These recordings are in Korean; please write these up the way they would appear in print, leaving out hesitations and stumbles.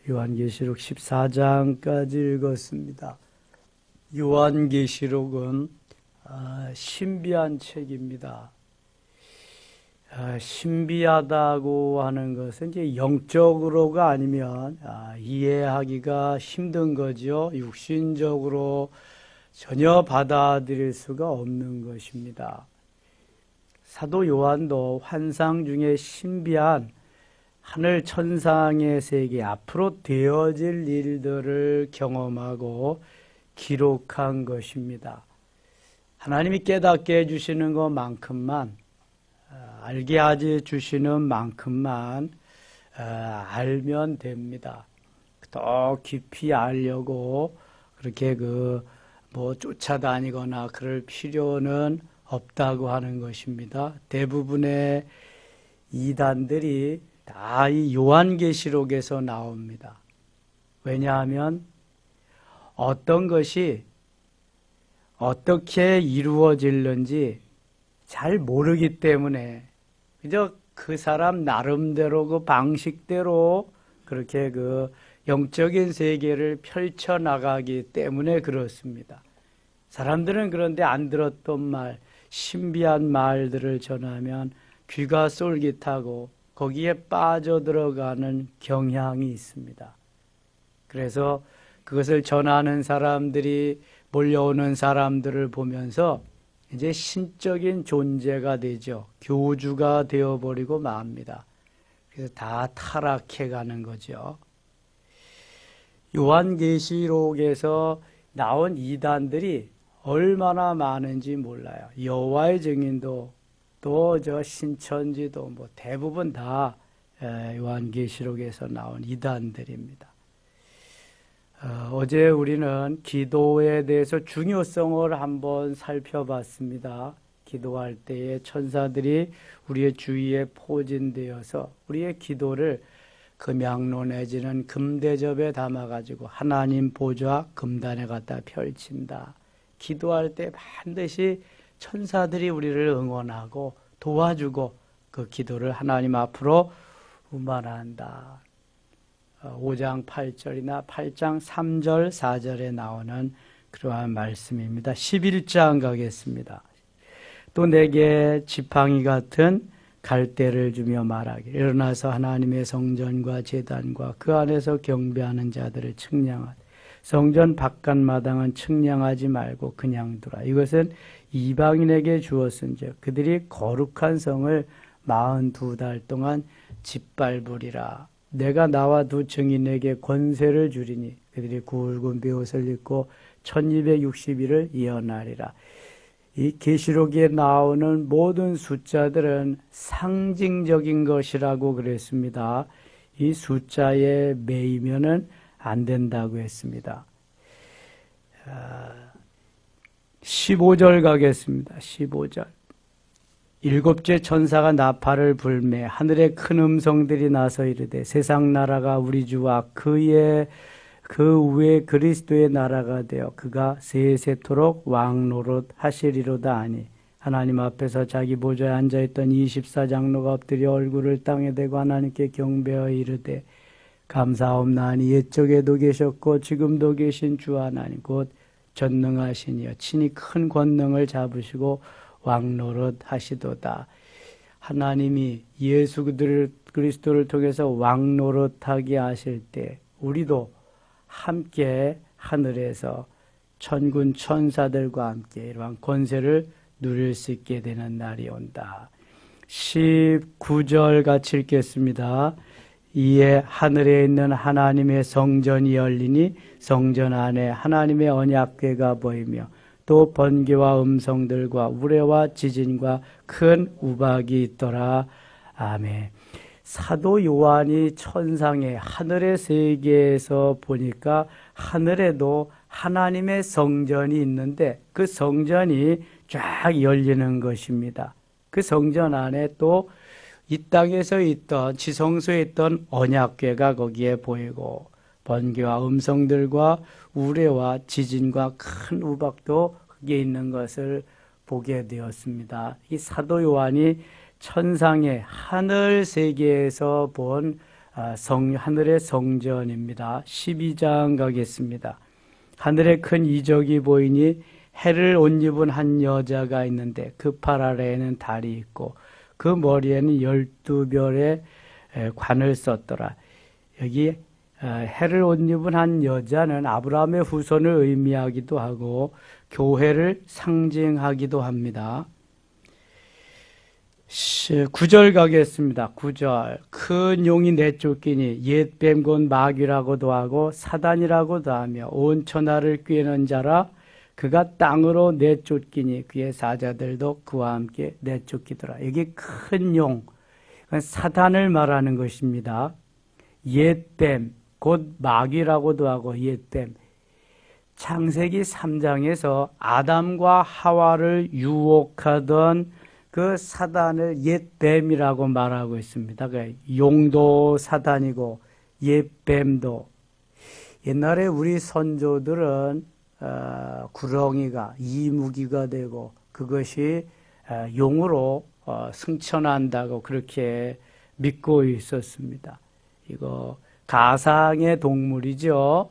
요한계시록 14장까지 읽었습니다. 요한계시록은 신비한 책입니다. 신비하다고 하는 것은 이제 영적으로가 아니면 이해하기가 힘든 거죠. 육신적으로 전혀 받아들일 수가 없는 것입니다. 사도 요한도 환상 중에 신비한 하늘 천상의 세계, 앞으로 되어질 일들을 경험하고 기록한 것입니다. 하나님이 깨닫게 해주시는 것만큼만, 알게 해주시는 만큼만 알면 됩니다. 더 깊이 알려고 그렇게 쫓아다니거나 그럴 필요는 없다고 하는 것입니다. 대부분의 이단들이 다 이 요한계시록에서 나옵니다. 왜냐하면 어떤 것이 어떻게 이루어질는지 잘 모르기 때문에 그저 그 사람 나름대로 그 방식대로 그렇게 영적인 세계를 펼쳐나가기 때문에 그렇습니다. 사람들은 그런데 안 들었던 말, 신비한 말들을 전하면 귀가 쏠깃하고 거기에 빠져들어가는 경향이 있습니다. 그래서 그것을 전하는 사람들이 몰려오는 사람들을 보면서 이제 신적인 존재가 되죠. 교주가 되어버리고 맙니다. 그래서 다 타락해 가는 거죠. 요한계시록에서 나온 이단들이 얼마나 많은지 몰라요. 여호와의 증인도 또 신천지도 대부분 다 요한계시록에서 나온 이단들입니다. 어제 우리는 기도에 대해서 중요성을 한번 살펴봤습니다. 기도할 때에 천사들이 우리의 주위에 포진되어서 우리의 기도를 금양로 내지는 금대접에 담아가지고 하나님 보좌 금단에 갖다 펼친다. 기도할 때 반드시 천사들이 우리를 응원하고 도와주고 그 기도를 하나님 앞으로 운반한다. 5장 8절이나 8장 3절 4절에 나오는 그러한 말씀입니다. 11장 가겠습니다. 또 내게 지팡이 같은 갈대를 주며 말하기를 일어나서 하나님의 성전과 제단과 그 안에서 경배하는 자들을 측량하라. 성전 바깥마당은 측량하지 말고 그냥 두라. 이것은 이방인에게 주었은즉 그들이 거룩한 성을 42달 동안 짓밟으리라. 내가 나와 두 증인에게 권세를 주리니 그들이 굵은 베옷을 입고 1260일을 예언하리라. 이 계시록에 나오는 모든 숫자들은 상징적인 것이라고 그랬습니다. 이 숫자에 매이면은 안 된다고 했습니다. 15절 가겠습니다. 15절. 일곱째 천사가 나팔을 불매 하늘에 큰 음성들이 나서 이르되 세상 나라가 우리 주와 그 위에 그리스도의 나라가 되어 그가 세세토록 왕노릇 하시리로다 하니 하나님 앞에서 자기 보좌에 앉아있던 24장로가 엎드려 얼굴을 땅에 대고 하나님께 경배하여 이르되 감사옵나니 옛적에도 계셨고 지금도 계신 주 하나님 곧 전능하시니여 친히 큰 권능을 잡으시고 왕노릇 하시도다. 하나님이 예수 그리스도를 통해서 왕노릇하게 하실 때 우리도 함께 하늘에서 천군 천사들과 함께 이러한 권세를 누릴 수 있게 되는 날이 온다. 19절 같이 읽겠습니다. 이에 하늘에 있는 하나님의 성전이 열리니 성전 안에 하나님의 언약궤가 보이며 또 번개와 음성들과 우레와 지진과 큰 우박이 있더라. 아멘. 사도 요한이 천상의 하늘의 세계에서 보니까 하늘에도 하나님의 성전이 있는데 그 성전이 쫙 열리는 것입니다. 그 성전 안에 또 이 땅에서 있던 지성소에 있던 언약궤가 거기에 보이고 번개와 음성들과 우레와 지진과 큰 우박도 거기에 있는 것을 보게 되었습니다. 이 사도 요한이 천상의 하늘 세계에서 본 하늘의 성전입니다. 12장 가겠습니다. 하늘에 큰 이적이 보이니 해를 옷 입은 한 여자가 있는데 그 팔 아래에는 달이 있고 그 머리에는 12별의 관을 썼더라. 여기 해를 옷 입은 한 여자는 아브라함의 후손을 의미하기도 하고 교회를 상징하기도 합니다. 9절 가겠습니다. 9절. 큰 용이 내쫓기니 옛 뱀 곧 마귀라고도 하고 사단이라고도 하며 온 천하를 꾀는 자라. 그가 땅으로 내쫓기니 그의 사자들도 그와 함께 내쫓기더라. 여기 큰 용, 사단을 말하는 것입니다. 옛 뱀, 곧 마귀라고도 하고 옛 뱀. 창세기 3장에서 아담과 하와를 유혹하던 그 사단을 옛 뱀이라고 말하고 있습니다. 용도 사단이고 옛 뱀도. 옛날에 우리 선조들은 구렁이가 이무기가 되고 그것이 용으로 승천한다고 그렇게 믿고 있었습니다. 이거 가상의 동물이죠.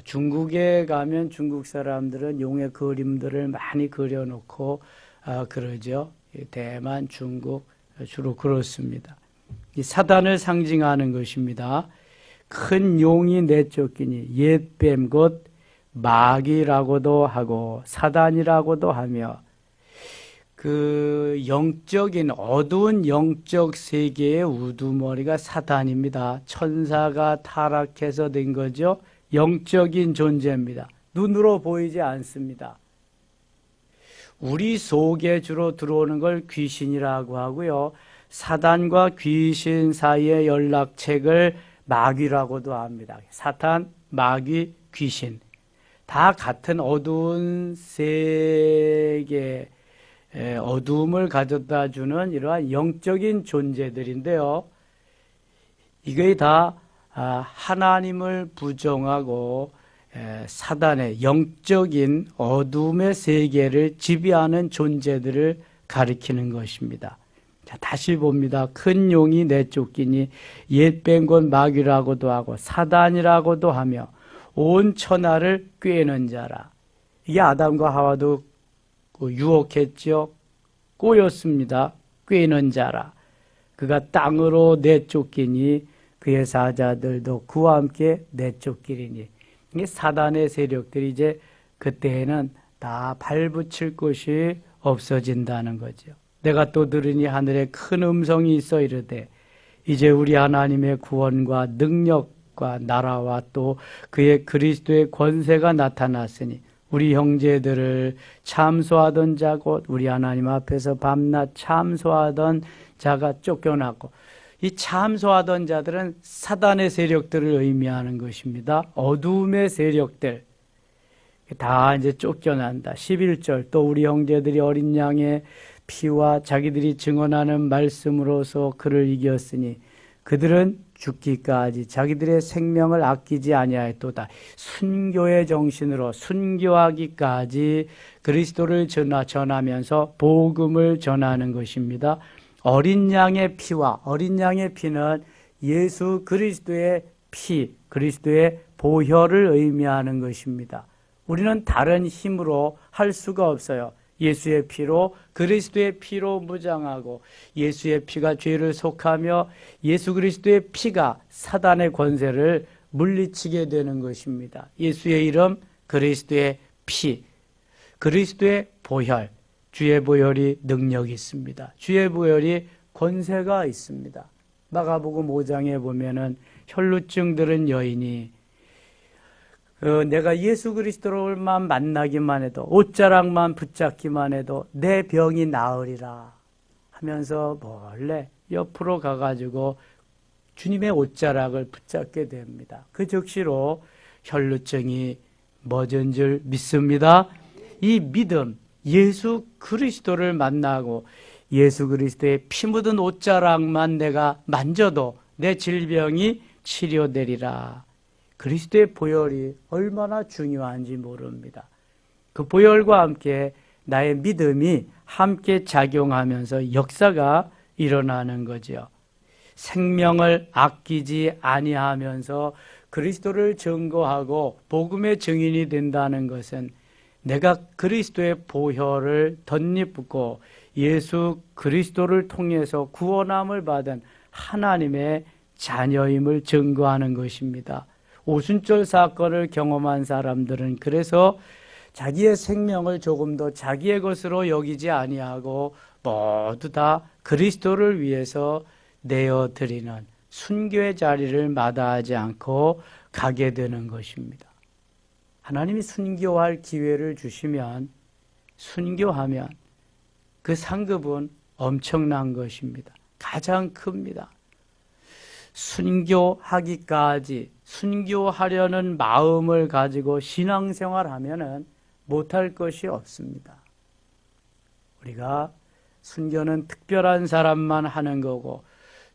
중국에 가면 중국 사람들은 용의 그림들을 많이 그려놓고 그러죠. 대만, 중국 주로 그렇습니다. 이 사단을 상징하는 것입니다. 큰 용이 내쫓기니 옛 뱀 곧 마귀라고도 하고 사단이라고도 하며 그 영적인 어두운 영적 세계의 우두머리가 사단입니다. 천사가 타락해서 된 거죠. 영적인 존재입니다. 눈으로 보이지 않습니다. 우리 속에 주로 들어오는 걸 귀신이라고 하고요. 사단과 귀신 사이의 연락책을 마귀라고도 합니다. 사탄, 마귀, 귀신. 다 같은 어두운 세계, 어두움을 가져다 주는 이러한 영적인 존재들인데요. 이게 다 하나님을 부정하고 사단의 영적인 어둠의 세계를 지배하는 존재들을 가리키는 것입니다. 자, 다시 봅니다. 큰 용이 내쫓기니 옛 뱀 곧 마귀라고도 하고 사단이라고도 하며 온 천하를 꾀는 자라. 이게 아담과 하와도 유혹했죠. 꼬였습니다. 꾀는 자라. 그가 땅으로 내쫓기니 그의 사자들도 그와 함께 내쫓기리니. 이게 사단의 세력들이 이제 그때에는 다 발붙일 곳이 없어진다는 거죠. 내가 또 들으니 하늘에 큰 음성이 있어 이르되 이제 우리 하나님의 구원과 능력과 나라와 또 그의 그리스도의 권세가 나타났으니 우리 형제들을 참소하던 자 곧 우리 하나님 앞에서 밤낮 참소하던 자가 쫓겨났고, 이 참소하던 자들은 사단의 세력들을 의미하는 것입니다. 어두움의 세력들 다 이제 쫓겨난다. 11절 또 우리 형제들이 어린 양의 피와 자기들이 증언하는 말씀으로서 그를 이겼으니 그들은 죽기까지 자기들의 생명을 아끼지 아니하였도다. 순교의 정신으로 순교하기까지 그리스도를 전하면서 복음을 전하는 것입니다. 어린 양의 피와, 어린 양의 피는 예수 그리스도의 피, 그리스도의 보혈을 의미하는 것입니다. 우리는 다른 힘으로 할 수가 없어요. 예수의 피로, 그리스도의 피로 무장하고 예수의 피가 죄를 속하며 예수 그리스도의 피가 사단의 권세를 물리치게 되는 것입니다. 예수의 이름, 그리스도의 피, 그리스도의 보혈, 주의 보혈이 능력이 있습니다. 주의 보혈이 권세가 있습니다. 마가복음 5장에 보면은 혈루증 들은 여인이 내가 예수 그리스도를만 만나기만 해도 옷자락만 붙잡기만 해도 내 병이 나으리라 하면서 몰래 옆으로 가가지고 주님의 옷자락을 붙잡게 됩니다. 그 즉시로 혈루증이 멎은 줄 믿습니다. 이 믿음, 예수 그리스도를 만나고 예수 그리스도의 피 묻은 옷자락만 내가 만져도 내 질병이 치료되리라. 그리스도의 보혈이 얼마나 중요한지 모릅니다. 그 보혈과 함께 나의 믿음이 함께 작용하면서 역사가 일어나는 거죠. 생명을 아끼지 아니하면서 그리스도를 증거하고 복음의 증인이 된다는 것은 내가 그리스도의 보혈을 덧입고 예수 그리스도를 통해서 구원함을 받은 하나님의 자녀임을 증거하는 것입니다. 오순절 사건을 경험한 사람들은 그래서 자기의 생명을 조금 더 자기의 것으로 여기지 아니하고 모두 다 그리스도를 위해서 내어드리는 순교의 자리를 마다하지 않고 가게 되는 것입니다. 하나님이 순교할 기회를 주시면 순교하면 그 상급은 엄청난 것입니다. 가장 큽니다. 순교하기까지 순교하려는 마음을 가지고 신앙생활하면은 못할 것이 없습니다. 우리가 순교는 특별한 사람만 하는 거고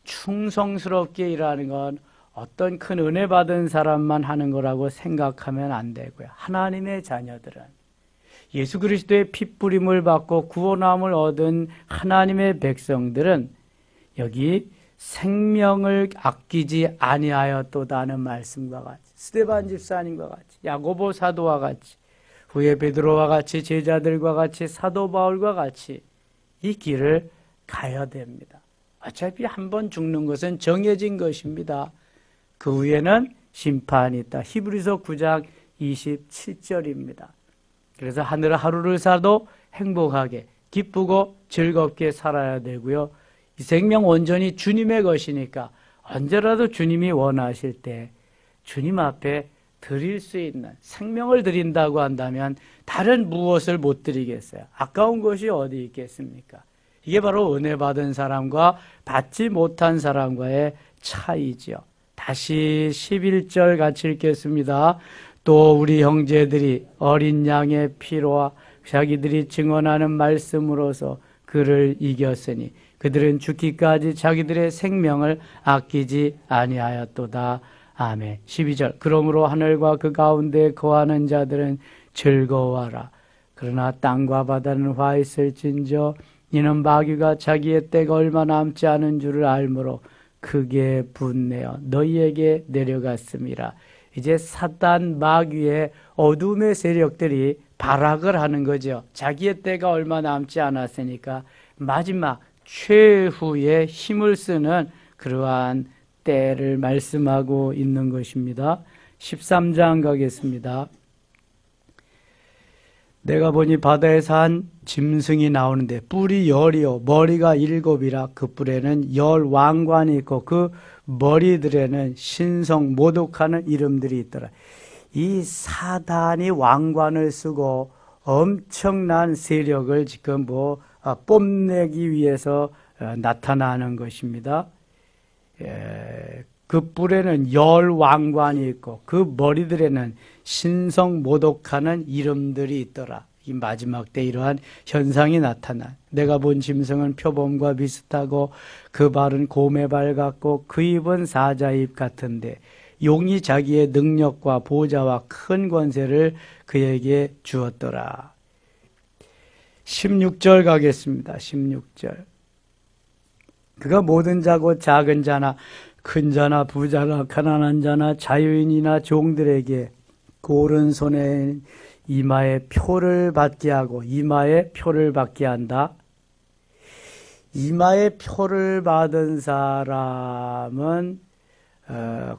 충성스럽게 일하는 건 어떤 큰 은혜 받은 사람만 하는 거라고 생각하면 안 되고요. 하나님의 자녀들은 예수 그리스도의 핏부림을 받고 구원함을 얻은 하나님의 백성들은 여기 생명을 아끼지 아니하였도다는 말씀과 같이 스데반 집사님과 같이 야고보 사도와 같이 후에 베드로와 같이 제자들과 같이 사도 바울과 같이 이 길을 가야 됩니다. 어차피 한 번 죽는 것은 정해진 것입니다. 그 후에는 심판이 있다. 히브리서 9장 27절입니다. 그래서 하루를 살도 행복하게 기쁘고 즐겁게 살아야 되고요. 이 생명 온전히 주님의 것이니까 언제라도 주님이 원하실 때 주님 앞에 드릴 수 있는 생명을 드린다고 한다면 다른 무엇을 못 드리겠어요? 아까운 것이 어디 있겠습니까? 이게 바로 은혜 받은 사람과 받지 못한 사람과의 차이죠. 다시 11절 같이 읽겠습니다. 또 우리 형제들이 어린 양의 피로와 자기들이 증언하는 말씀으로서 그를 이겼으니 그들은 죽기까지 자기들의 생명을 아끼지 아니하였도다. 아멘. 12절 그러므로 하늘과 그 가운데 거하는 자들은 즐거워하라. 그러나 땅과 바다는 화 있을진저 이는 마귀가 자기의 때가 얼마 남지 않은 줄을 알므로 크게 분내어 너희에게 내려갔음이라. 이제 사단 마귀의 어둠의 세력들이 발악을 하는 거죠. 자기의 때가 얼마 남지 않았으니까 마지막 최후의 힘을 쓰는 그러한 때를 말씀하고 있는 것입니다. 13장 가겠습니다. 내가 보니 바다에서 한 짐승이 나오는데 뿔이 10이요 머리가 7이라 그 뿔에는 10왕관이 있고 그 머리들에는 신성 모독하는 이름들이 있더라. 이 사단이 왕관을 쓰고 엄청난 세력을 지금 뽐내기 위해서 나타나는 것입니다. 그 뿔에는 10왕관이 있고 그 머리들에는 신성 모독하는 이름들이 있더라. 이 마지막 때 이러한 현상이 나타나. 내가 본 짐승은 표범과 비슷하고 그 발은 곰의 발 같고 그 입은 사자입 같은데 용이 자기의 능력과 보좌와 큰 권세를 그에게 주었더라. 16절 가겠습니다. 16절 그가 모든 자고 작은 자나 큰 자나 부자나 가난한 자나 자유인이나 종들에게 그 오른손에 이마에 표를 받게 하고 이마에 표를 받게 한다. 이마에 표를 받은 사람은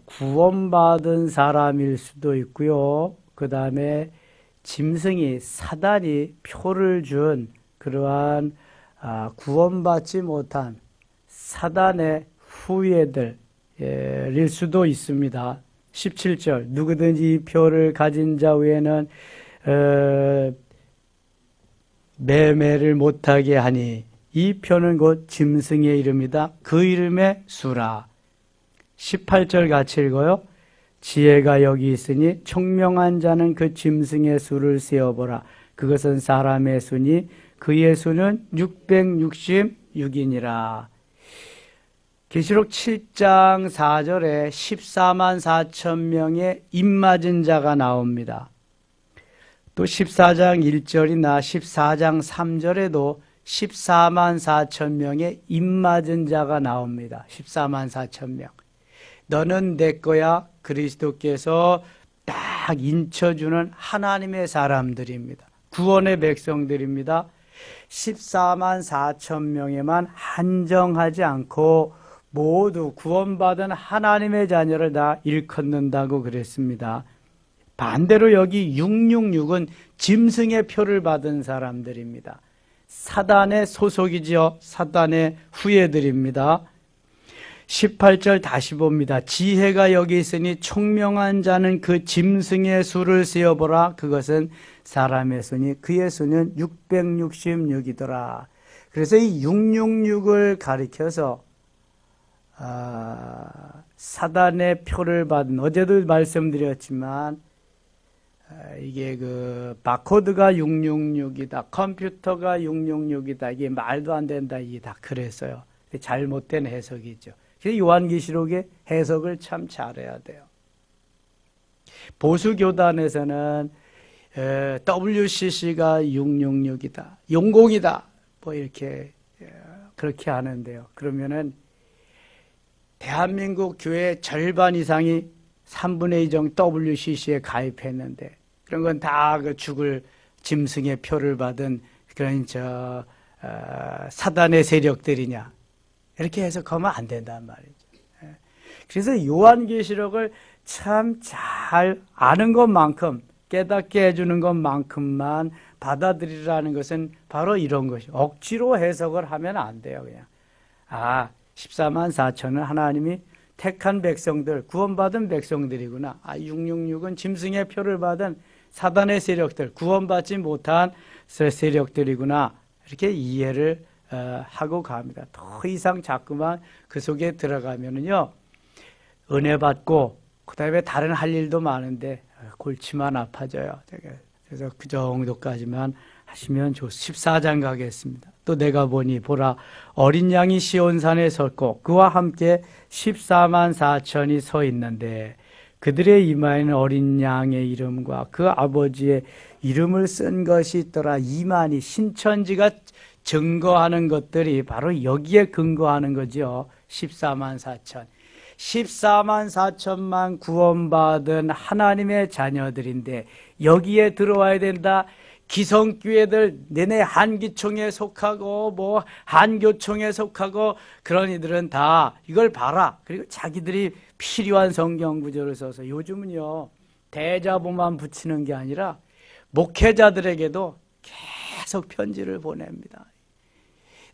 구원받은 사람일 수도 있고요. 그 다음에 짐승이 사단이 표를 준 그러한 구원받지 못한 사단의 후예들일 수도 있습니다. 17절 누구든지 이 표를 가진 자 외에는 매매를 못하게 하니 이 표는 곧 짐승의 이름이다. 그 이름의 수라. 18절 같이 읽어요. 지혜가 여기 있으니 총명한 자는 그 짐승의 수를 세어보라. 그것은 사람의 수니 그의 수는 666이니라. 계시록 7장 4절에 14만 4천 명의 입맞은 자가 나옵니다. 또 14장 1절이나 14장 3절에도 14만 4천 명의 입맞은 자가 나옵니다. 14만 4천 명. 너는 내 거야. 그리스도께서 딱 인쳐주는 하나님의 사람들입니다. 구원의 백성들입니다. 14만 4천 명에만 한정하지 않고 모두 구원받은 하나님의 자녀를 다 일컫는다고 그랬습니다. 반대로 여기 666은 짐승의 표를 받은 사람들입니다. 사단의 소속이죠. 사단의 후예들입니다. 18절 다시 봅니다. 지혜가 여기 있으니 총명한 자는 그 짐승의 수를 세어보라. 그것은 사람의 수니 그의 수는 666이더라. 그래서 이 666을 가리켜서 사단의 표를 받은, 어제도 말씀드렸지만 이게 그 바코드가 666이다, 컴퓨터가 666이다, 이게 말도 안 된다, 이게 다 그랬어요. 잘못된 해석이죠. 그래서 요한계시록의 해석을 참 잘해야 돼요. 보수교단에서는 WCC가 666이다, 용공이다, 뭐 이렇게 그렇게 하는데요. 그러면은 대한민국 교회 절반 이상이 3분의 2 정도 WCC에 가입했는데 그런 건 다 그 죽을 짐승의 표를 받은 그런 사단의 세력들이냐, 이렇게 해석하면 안 된단 말이죠. 그래서 요한계시록을 참 잘 아는 것만큼, 깨닫게 해주는 것만큼만 받아들이라는 것은 바로 이런 것이, 억지로 해석을 하면 안 돼요. 그냥 14만 4천은 하나님이 택한 백성들, 구원받은 백성들이구나. 666은 짐승의 표를 받은 사단의 세력들, 구원받지 못한 세력들이구나. 이렇게 이해를 하고 갑니다. 더 이상 자꾸만 그 속에 들어가면은요, 은혜 받고 그 다음에 다른 할 일도 많은데 골치만 아파져요. 그래서 그 정도까지만 하시면 좋습니다. 14장 가겠습니다. 또 내가 보니 보라, 어린 양이 시온산에 섰고 그와 함께 14만 4천이 서 있는데 그들의 이마에는 어린 양의 이름과 그 아버지의 이름을 쓴 것이 있더라. 이만희, 신천지가 증거하는 것들이 바로 여기에 근거하는 거죠. 14만 4천. 14만 4천만 구원받은 하나님의 자녀들인데 여기에 들어와야 된다. 기성교회들, 내내 한기총에 속하고 뭐 한교총에 속하고 그런 이들은 다 이걸 봐라. 그리고 자기들이 필요한 성경 구절을 써서, 요즘은요 대자보만 붙이는 게 아니라 목회자들에게도 계속 편지를 보냅니다.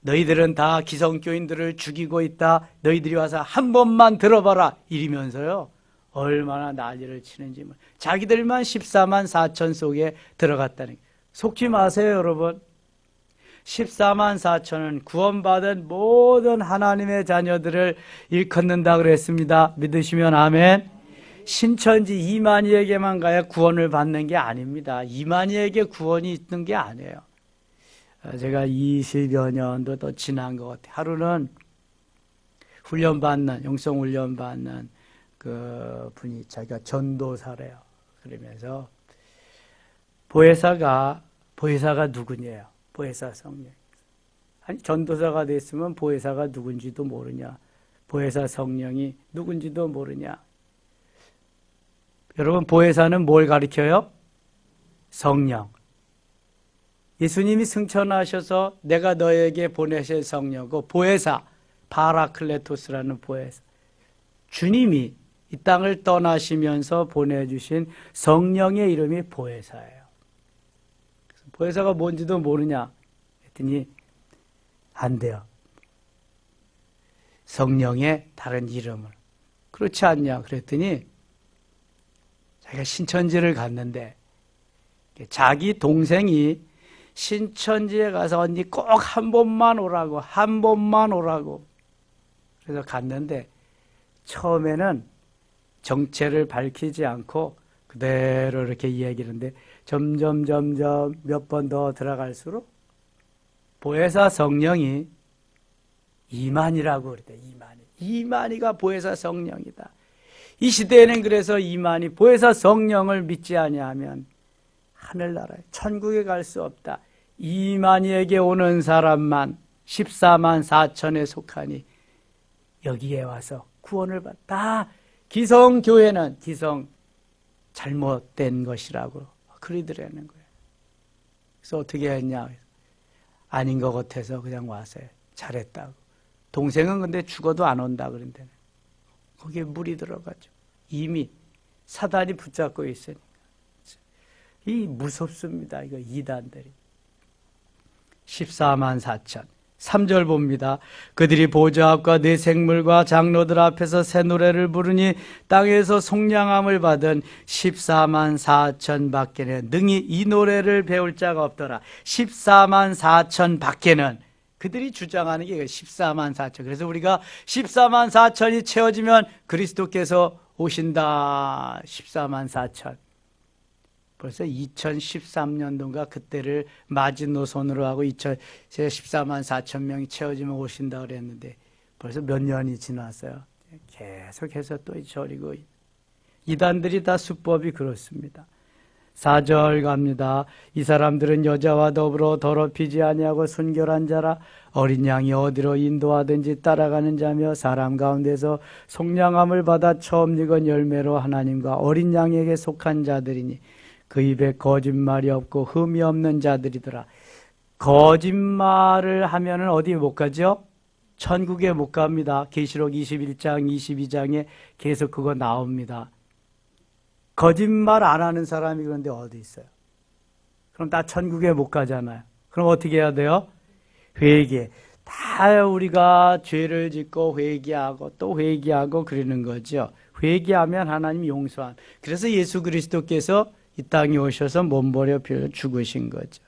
너희들은 다 기성교인들을 죽이고 있다. 너희들이 와서 한 번만 들어봐라. 이러면서요 얼마나 난리를 치는지. 자기들만 14만 4천 속에 들어갔다는 거예요. 속지 마세요, 여러분. 14만 4천은 구원받은 모든 하나님의 자녀들을 일컫는다 그랬습니다. 믿으시면 아멘. 신천지 이만희에게만 가야 구원을 받는 게 아닙니다. 이만희에게 구원이 있는 게 아니에요. 제가 20여 년도 더 지난 것 같아요. 하루는 영성훈련 받는 그 분이 자기가 전도사래요. 그러면서 보혜사가 누구냐요? 보혜사 성령. 아니, 전도사가 됐으면 보혜사가 누군지도 모르냐? 보혜사 성령이 누군지도 모르냐? 여러분, 보혜사는 뭘 가리켜요? 성령. 예수님이 승천하셔서 내가 너에게 보내실 성령, 그 보혜사, 파라클레토스라는 보혜사. 주님이 이 땅을 떠나시면서 보내주신 성령의 이름이 보혜사예요. 보혜사가 뭔지도 모르냐 했더니 안 돼요. 성령의 다른 이름을. 그렇지 않냐 그랬더니 자기가 신천지를 갔는데 자기 동생이 신천지에 가서 언니 꼭 한 번만 오라고 그래서 갔는데 처음에는 정체를 밝히지 않고 그대로 이렇게 이야기하는데 점점 몇 번 더 들어갈수록 보혜사 성령이 이만희라고 그랬대. 이만희가 보혜사 성령이다. 이 시대에는 그래서 이만희 보혜사 성령을 믿지 아니하면 하늘나라에 천국에 갈 수 없다. 이만희에게 오는 사람만 14만 4천에 속하니 여기에 와서 구원을 받다. 기성교회는 기성 잘못된 것이라고 그리더라는 거예요. 그래서 어떻게 했냐? 아닌 것 같아서 그냥 와서 잘했다고. 동생은 근데 죽어도 안 온다 그런데 거기에 물이 들어가죠. 이미 사단이 붙잡고 있으니까. 이 무섭습니다. 이거 이단들이. 14만 4천. 3절 봅니다. 그들이 보좌 앞과 네 생물과 장로들 앞에서 새 노래를 부르니 땅에서 속량함을 받은 14만 4천 밖에는 능히 이 노래를 배울 자가 없더라. 14만 4천 밖에는 그들이 주장하는 게 14만 4천. 그래서 우리가 14만 4천이 채워지면 그리스도께서 오신다. 14만 4천. 벌써 2013년도인가 그때를 마지노선으로 하고 14만 4천 명이 채워지면 오신다 그랬는데 벌써 몇 년이 지났어요. 계속해서 또 저리고 이단들이 다 수법이 그렇습니다. 4절 갑니다. 이 사람들은 여자와 더불어 더럽히지 아니하고 순결한 자라 어린 양이 어디로 인도하든지 따라가는 자며 사람 가운데서 속량함을 받아 처음 익은 열매로 하나님과 어린 양에게 속한 자들이니 그 입에 거짓말이 없고 흠이 없는 자들이더라. 거짓말을 하면은 어디 못 가죠? 천국에 못 갑니다. 계시록 21장, 22장에 계속 그거 나옵니다. 거짓말 안 하는 사람이 그런데 어디 있어요? 그럼 다 천국에 못 가잖아요. 그럼 어떻게 해야 돼요? 회개. 다 우리가 죄를 짓고 회개하고 또 회개하고 그러는 거죠. 회개하면 하나님 용서한. 그래서 예수 그리스도께서 이 땅에 오셔서 몸버려 빌려 죽으신 거죠.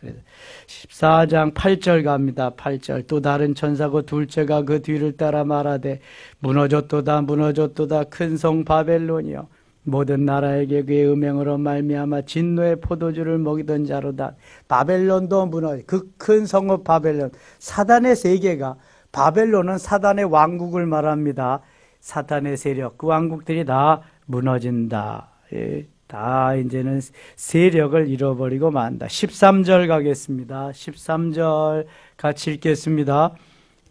14장 8절 갑니다. 8절. 또 다른 천사고 둘째가 그 뒤를 따라 말하되 무너졌도다 무너졌도다 큰 성 바벨론이여 모든 나라에게 그의 음행으로 말미암아 진노의 포도주를 먹이던 자로다. 바벨론도 그 큰 성읍 바벨론. 사단의 세계가 바벨론은 사단의 왕국을 말합니다. 사탄의 세력 그 왕국들이 다 무너진다. 다 이제는 세력을 잃어버리고 만다. 13절 가겠습니다. 13절 같이 읽겠습니다.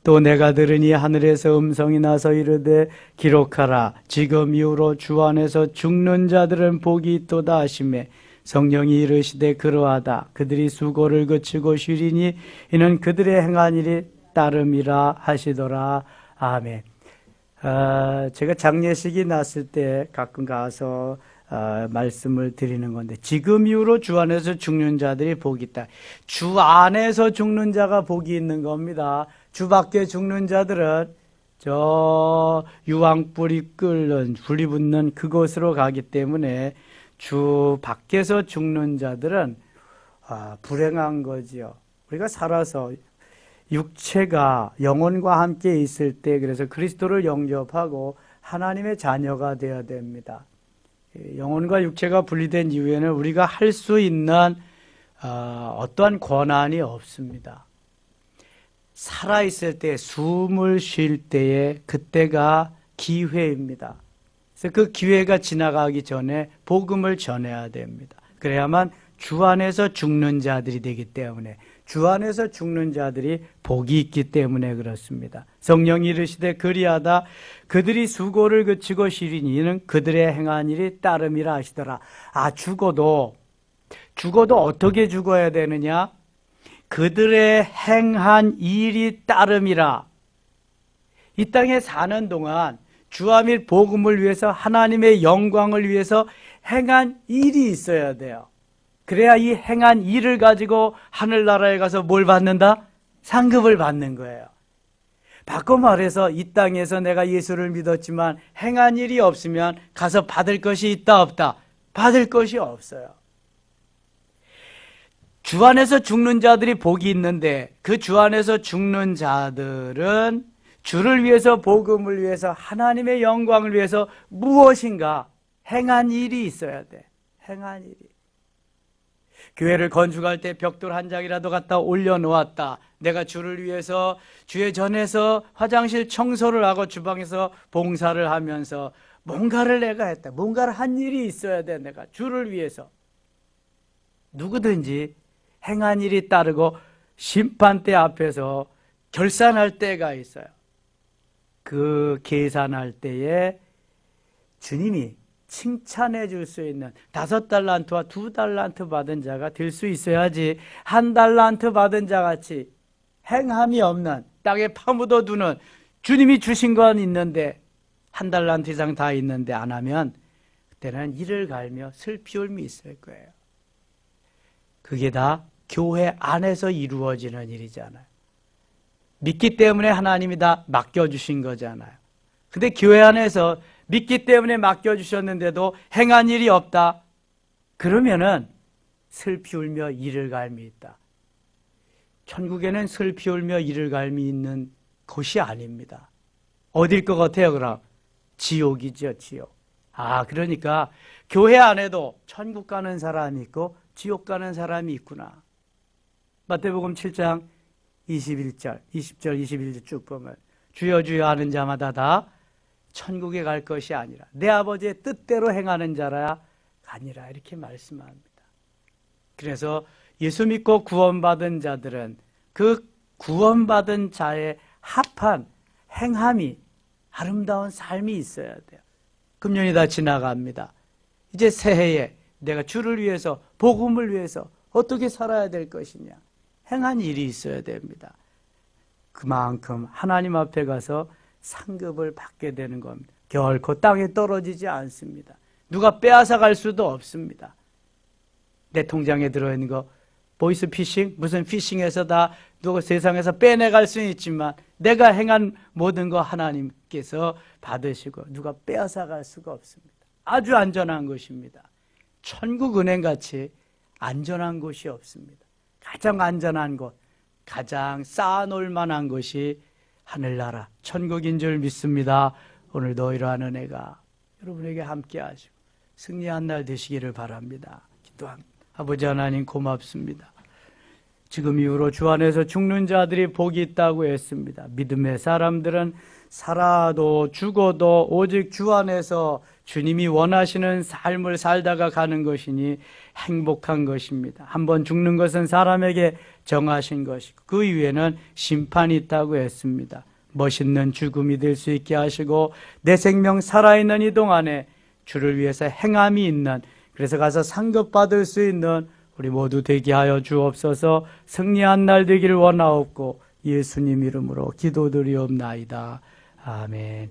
또 내가 들으니 하늘에서 음성이 나서 이르되 기록하라. 지금 이후로 주 안에서 죽는 자들은 복이 있도다 하시매 성령이 이르시되 그러하다. 그들이 수고를 그치고 쉬리니 이는 그들의 행한 일이 따름이라 하시더라. 아멘. 제가 장례식이 났을 때 가끔 가서 말씀을 드리는 건데 지금 이후로 주 안에서 죽는 자들이 복이 있다. 주 안에서 죽는 자가 복이 있는 겁니다. 주 밖에 죽는 자들은 저 유황불이 끓는 불이 붙는 그곳으로 가기 때문에 주 밖에서 죽는 자들은 불행한 거지요. 우리가 살아서 육체가 영혼과 함께 있을 때 그래서 그리스도를 영접하고 하나님의 자녀가 되어야 됩니다. 영혼과 육체가 분리된 이후에는 우리가 할 수 있는 어떠한 권한이 없습니다. 살아있을 때 숨을 쉴 때에 그때가 기회입니다. 그래서 그 기회가 지나가기 전에 복음을 전해야 됩니다. 그래야만 주 안에서 죽는 자들이 되기 때문에 주 안에서 죽는 자들이 복이 있기 때문에 그렇습니다. 성령이 이르시되 그리하다. 그들이 수고를 그치고 쉬리니 이는 그들의 행한 일이 따름이라 하시더라. 죽어도 어떻게 죽어야 되느냐? 그들의 행한 일이 따름이라. 이 땅에 사는 동안 주와 및 복음을 위해서 하나님의 영광을 위해서 행한 일이 있어야 돼요. 그래야 이 행한 일을 가지고 하늘나라에 가서 뭘 받는다? 상급을 받는 거예요. 바꿔 말해서 이 땅에서 내가 예수를 믿었지만 행한 일이 없으면 가서 받을 것이 있다 없다? 받을 것이 없어요. 주 안에서 죽는 자들이 복이 있는데 그 주 안에서 죽는 자들은 주를 위해서 복음을 위해서 하나님의 영광을 위해서 무엇인가 행한 일이 있어야 돼. 행한 일이. 교회를 건축할 때 벽돌 한 장이라도 갖다 올려놓았다. 내가 주를 위해서 주의 전에서 화장실 청소를 하고 주방에서 봉사를 하면서 뭔가를 내가 했다. 뭔가를 한 일이 있어야 돼. 내가 주를 위해서. 누구든지 행한 일이 따르고 심판대 앞에서 결산할 때가 있어요. 그 계산할 때에 주님이 칭찬해 줄 수 있는 5달란트와 2달란트 받은 자가 될 수 있어야지 1달란트 받은 자같이 행함이 없는 땅에 파묻어 두는 주님이 주신 건 있는데 1달란트 이상 다 있는데 안 하면 그때는 이를 갈며 슬피 울미 있을 거예요. 그게 다 교회 안에서 이루어지는 일이잖아요. 믿기 때문에 하나님이 다 맡겨주신 거잖아요. 근데 교회 안에서 믿기 때문에 맡겨주셨는데도 행한 일이 없다. 그러면은 슬피 울며 이를 갈미 있다. 천국에는 슬피 울며 이를 갈미 있는 곳이 아닙니다. 어딜 것 같아요, 그럼? 지옥이죠, 지옥. 그러니까 교회 안에도 천국 가는 사람이 있고 지옥 가는 사람이 있구나. 마태복음 7장 21절, 20절, 21절 쭉 보면 주여 주여 하는 자마다 다 천국에 갈 것이 아니라 내 아버지의 뜻대로 행하는 자라 가니라 이렇게 말씀합니다. 그래서 예수 믿고 구원받은 자들은 그 구원받은 자의 합한 행함이 아름다운 삶이 있어야 돼요. 금년이 다 지나갑니다. 이제 새해에 내가 주를 위해서 복음을 위해서 어떻게 살아야 될 것이냐 행한 일이 있어야 됩니다. 그만큼 하나님 앞에 가서 상급을 받게 되는 겁니다. 결코 땅에 떨어지지 않습니다. 누가 빼앗아 갈 수도 없습니다. 내 통장에 들어있는 거 보이스 피싱 무슨 피싱에서 다 누가 세상에서 빼내갈 수는 있지만 내가 행한 모든 거 하나님께서 받으시고 누가 빼앗아 갈 수가 없습니다. 아주 안전한 것입니다. 천국 은행같이 안전한 곳이 없습니다. 가장 안전한 곳, 가장 쌓아놓을 만한 것이 하늘나라 천국인 줄 믿습니다. 오늘도 이러한 은혜가 여러분에게 함께 하시고 승리한 날 되시기를 바랍니다. 기도합니다. 아버지 하나님 고맙습니다. 지금 이후로 주 안에서 죽는 자들이 복이 있다고 했습니다. 믿음의 사람들은 살아도 죽어도 오직 주 안에서 주님이 원하시는 삶을 살다가 가는 것이니 행복한 것입니다. 한번 죽는 것은 사람에게 정하신 것이고 그 이후에는 심판이 있다고 했습니다. 멋있는 죽음이 될 수 있게 하시고 내 생명 살아있는 이 동안에 주를 위해서 행함이 있는 그래서 가서 상급받을 수 있는 우리 모두 되게 하여 주옵소서. 승리한 날 되기를 원하옵고 예수님 이름으로 기도드리옵나이다. 아멘.